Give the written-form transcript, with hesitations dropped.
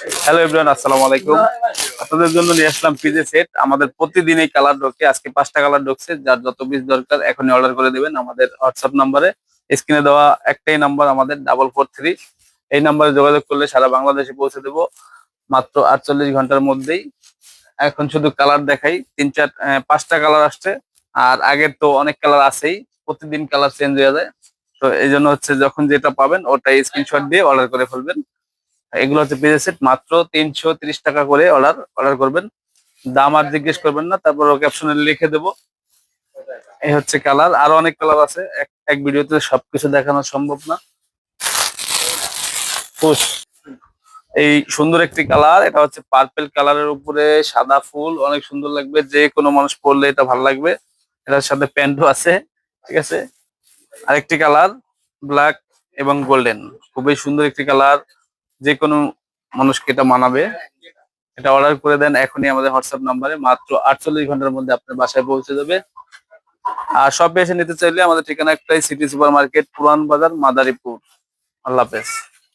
Hello everyone, আসসালামু আলাইকুম। আপনাদের জন্য নিয়ে আসলাম পিজে সেট। আমাদের প্রতিদিন এই কালার ঢোকে, আজকে 5টা কালার ঢুকছে। যার যত পিস দরকার এখনই অর্ডার করে দিবেন আমাদের হোয়াটসঅ্যাপ নাম্বারে। স্ক্রিনে দেওয়া একটাই নাম্বার আমাদের 443। এই নাম্বারে যোগাযোগ করলে সারা বাংলাদেশে পৌঁছে দেবো মাত্র 48 ঘন্টার মধ্যেই। এখন শুধু কালার দেখাই, 5টা কালার আসছে। আর আগের তো অনেক কালার আছেই, প্রতিদিন কালার চেঞ্জ হয়ে যায়। তো এই জন্য হচ্ছে যখন যেটা পাবেন ওটাই স্ক্রিনশট দিয়ে অর্ডার করে ফেলবেন। এগুলো হচ্ছে পিজে সেট, মাত্র 330 টাকা করে অর্ডার করবেন। দাম আর জিজ্ঞেস করবেন না, তারপর ক্যাপশনে লিখে দেবো। এই হচ্ছে কালার, আরো অনেক কালার আছে, এক এক ভিডিওতে সবকিছু দেখানো সম্ভব না। খুশ, এই সুন্দর একটি কালার, এটা হচ্ছে পার্পেল কালারের উপরে সাদা ফুল, অনেক সুন্দর লাগবে, যে কোনো মানুষ পরলে এটা ভালো লাগবে। এটার সাথে প্যান্টও আছে, ঠিক আছে। আরেকটি কালার ব্ল্যাক এবং গোল্ডেন, খুবই সুন্দর একটি কালার, যে কোনো মানুষকে এটা মানাবে। এটা অর্ডার করে দেন এখনই আমাদের হোয়াটসঅ্যাপ নাম্বারে, মাত্র 48 ঘন্টার মধ্যে আপনার বাসায় পৌঁছে যাবে। আর শপে এসে নিতে চাইলে আমাদের ঠিকানা একটাই, সিটি সুপার মার্কেট, পুরান বাজার, মাদারীপুর। আল্লাহ হাফেজ।